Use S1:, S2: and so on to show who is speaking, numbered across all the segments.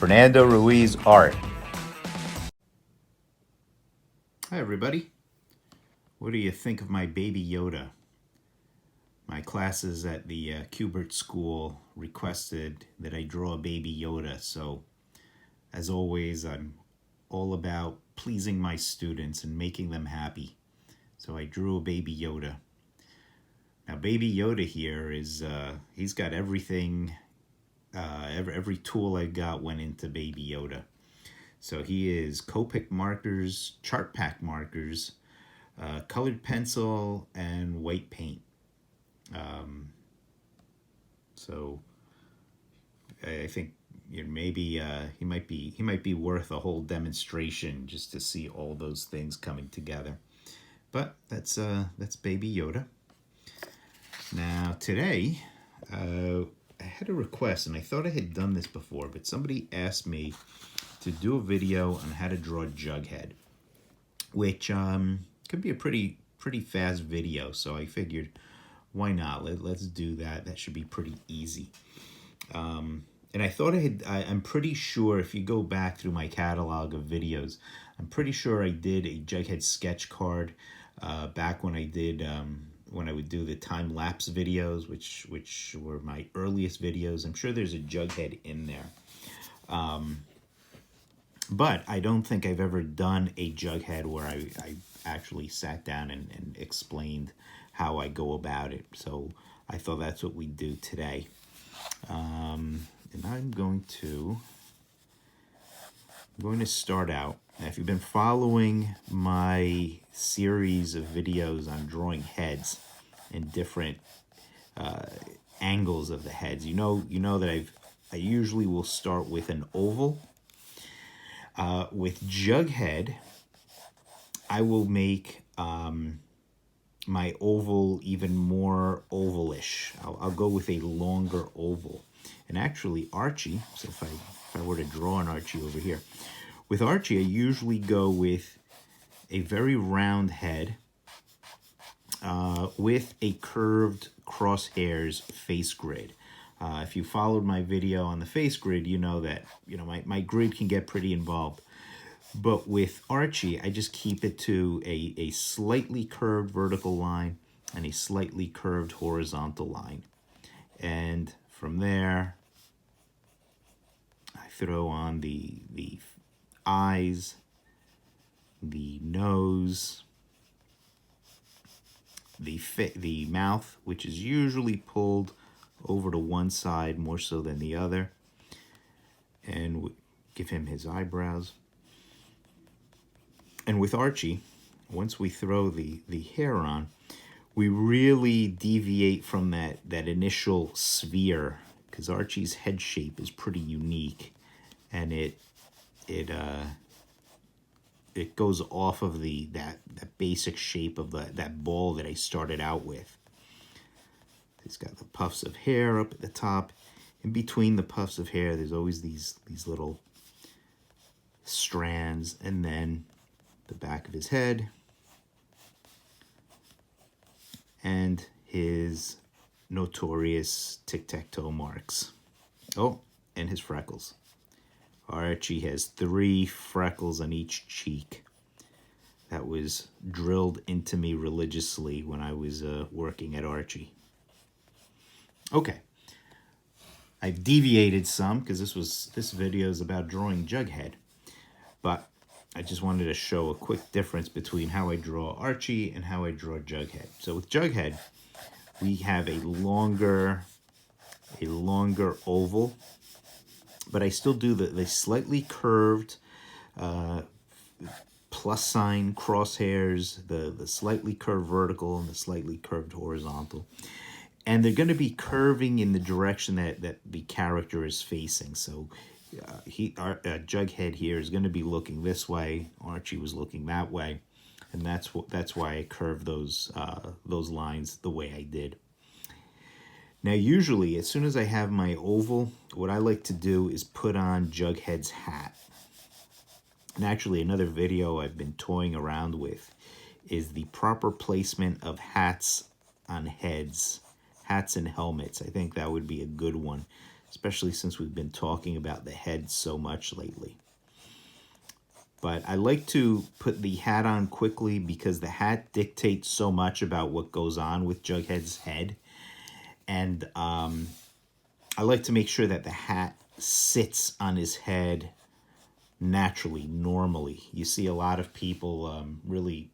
S1: Fernando Ruiz art.
S2: Hi everybody. What do you think of my Baby Yoda? My classes at the Kubert School requested that I draw a Baby Yoda, so as always I'm all about pleasing my students and making them happy. So I drew a Baby Yoda. Now Baby Yoda here is, he's got everything, every tool I got went into Baby Yoda. So he is Copic markers, chart pack markers, colored pencil, and white paint. So I think maybe he might be worth a whole demonstration just to see all those things coming together. But that's Baby Yoda. Now today, I had a request, and I thought I had done this before, but somebody asked me to do a video on how to draw Jughead, which could be a pretty fast video. So I figured, why not? Let's do that. That should be pretty easy. And I thought I'm pretty sure if you go back through my catalog of videos, I'm pretty sure I did a Jughead sketch card back when I did when I would do the time-lapse videos, which were my earliest videos. I'm sure there's a Jughead in there. But I don't think I've ever done a Jughead where I actually sat down and explained how I go about it. So I thought that's what we do today. And I'm going to start out. Now, if you've been following my series of videos on drawing heads and different angles of the heads, you know that I usually will start with an oval. With Jughead, I will make my oval even more ovalish. I'll go with a longer oval. And actually, Archie, so if I were to draw an Archie over here, with Archie, I usually go with a very round head with a curved crosshairs face grid. If you followed my video on the face grid, you know that my grid can get pretty involved. But with Archie, I just keep it to a slightly curved vertical line and a slightly curved horizontal line. And from there, I throw on the eyes, the nose, the mouth, which is usually pulled over to one side more so than the other, and give him his eyebrows. And with Archie, once we throw the hair on, we really deviate from that initial sphere, because Archie's head shape is pretty unique, and it goes off of that basic shape of that ball that I started out with. He's got the puffs of hair up at the top. In between the puffs of hair, there's always these little strands, and then the back of his head, and his notorious tic-tac-toe marks. Oh, and his freckles. Archie has 3 freckles on each cheek. That was drilled into me religiously when I was working at Archie. Okay, I've deviated some because this video is about drawing Jughead, but I just wanted to show a quick difference between how I draw Archie and how I draw Jughead. So with Jughead, we have a longer oval, but I still do the slightly curved plus sign crosshairs, the slightly curved vertical and the slightly curved horizontal. And they're going to be curving in the direction that the character is facing. So Jughead here is going to be looking this way. Archie was looking that way, and that's why I curved those lines the way I did. Now, usually, as soon as I have my oval, what I like to do is put on Jughead's hat. And actually, another video I've been toying around with is the proper placement of hats on heads, hats and helmets. I think that would be a good one especially since we've been talking about the head so much lately. But I like to put the hat on quickly because the hat dictates so much about what goes on with Jughead's head. And I like to make sure that the hat sits on his head naturally, normally. You see a lot of people really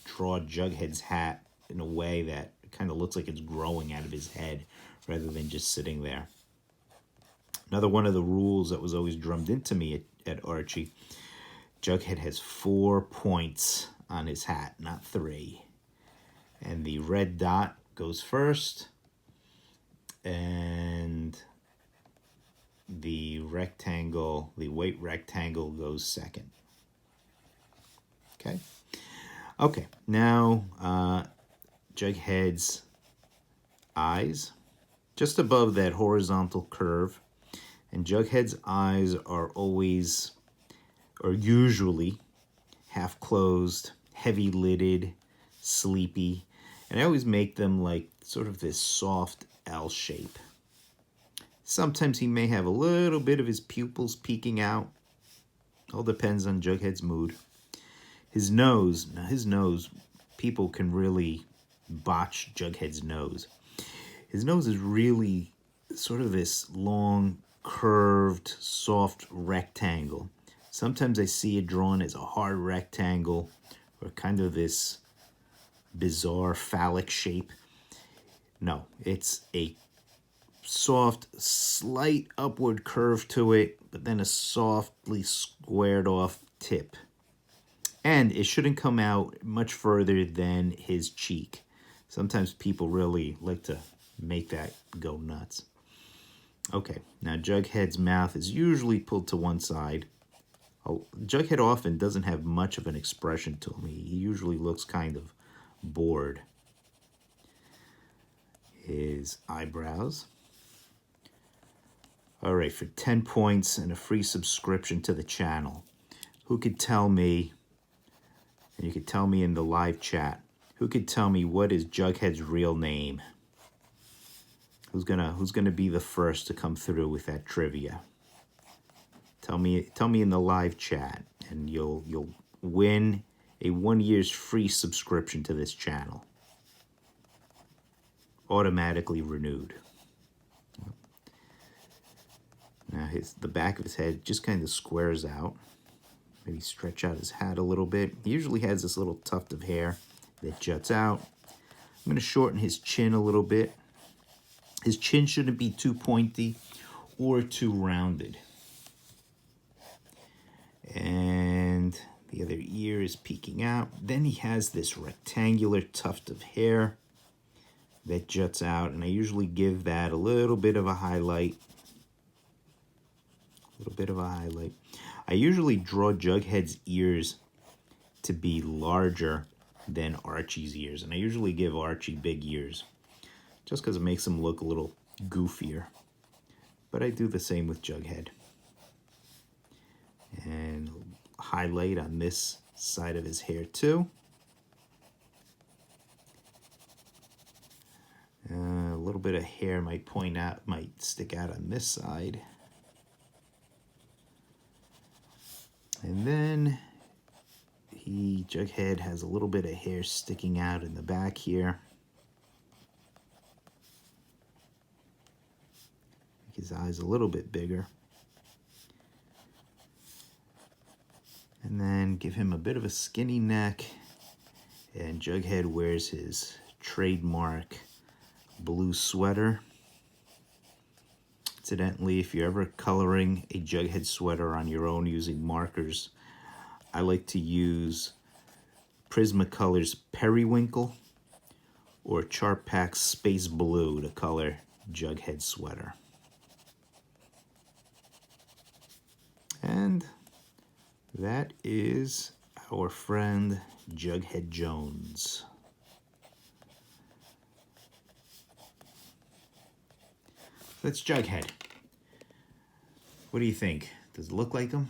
S2: draw Jughead's hat in a way that kind of looks like it's growing out of his head rather than just sitting there. Another one of the rules that was always drummed into me at Archie, Jughead has 4 points on his hat, not 3. And the red dot goes first, and the rectangle, the white rectangle, goes second. Okay, now Jughead's eyes, just above that horizontal curve. And Jughead's eyes are always, or usually, half closed, heavy lidded, sleepy. And I always make them like sort of this soft L shape. Sometimes he may have a little bit of his pupils peeking out. All depends on Jughead's mood. His nose, people can really botch Jughead's nose. His nose is really sort of this long, curved, soft rectangle. Sometimes I see it drawn as a hard rectangle or kind of this bizarre phallic shape. No, it's a soft, slight upward curve to it, but then a softly squared off tip. And it shouldn't come out much further than his cheek. Sometimes people really like to make that go nuts. Okay, now Jughead's mouth is usually pulled to one side. Jughead often doesn't have much of an expression to him. He usually looks kind of bored. His eyebrows. All right, for 10 points and a free subscription to the channel, who could tell me, and you could tell me in the live chat, who could tell me what is Jughead's real name? Who's gonna be the first to come through with that trivia? Tell me in the live chat, and you'll win a 1 year's free subscription to this channel. Automatically renewed. Now the back of his head just kind of squares out. Maybe stretch out his hat a little bit. He usually has this little tuft of hair that juts out. I'm going to shorten his chin a little bit. His chin shouldn't be too pointy or too rounded. And the other ear is peeking out. Then he has this rectangular tuft of hair that juts out, and I usually give that a little bit of a highlight. I usually draw Jughead's ears to be larger than Archie's ears, and I usually give Archie big ears just because it makes him look a little goofier. But I do the same with Jughead. And highlight on this side of his hair too. A little bit of hair might stick out on this side. And then Jughead has a little bit of hair sticking out in the back here. Make his eyes a little bit bigger. And then give him a bit of a skinny neck. And Jughead wears his trademark blue sweater. Incidentally, if you're ever coloring a Jughead sweater on your own using markers, I like to use Prismacolor's Periwinkle or Chartpack's Space Blue to color Jughead sweater. And that is our friend Jughead Jones. That's Jughead. What do you think? Does it look like him?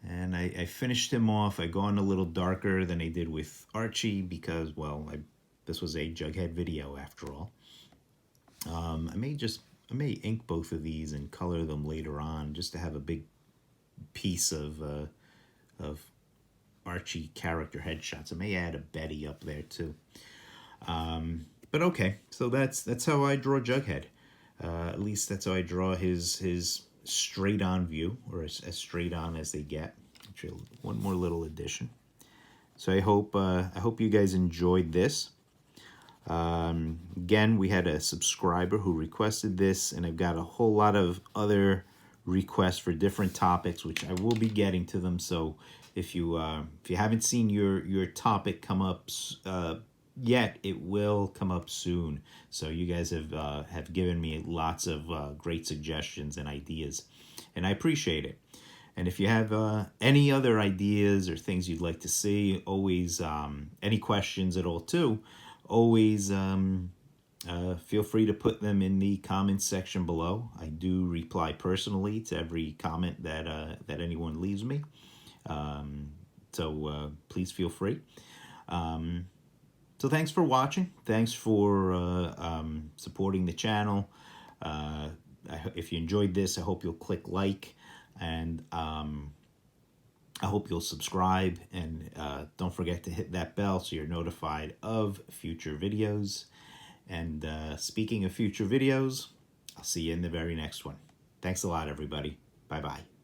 S2: And I finished him off. I gone a little darker than I did with Archie because, well, this was a Jughead video after all. I may just I may ink both of these and color them later on, just to have a big piece of Archie character headshots. I may add a Betty up there too. But okay, so that's how I draw Jughead. At least that's how I draw his straight on view, or as straight on as they get. Actually, one more little addition. So I hope you guys enjoyed this. Again, we had a subscriber who requested this, and I've got a whole lot of other requests for different topics, which I will be getting to them. So if you haven't seen your topic come up yet, it will come up soon. So you guys have given me lots of great suggestions and ideas, and I appreciate it. And if you have any other ideas or things you'd like to see, always any questions at all too, always feel free to put them in the comments section below. I do reply personally to every comment that anyone leaves me. So please feel free. So thanks for watching. Thanks for supporting the channel. If you enjoyed this, I hope you'll click like, and I hope you'll subscribe, and don't forget to hit that bell so you're notified of future videos. And speaking of future videos, I'll see you in the very next one. Thanks a lot, everybody. Bye-bye.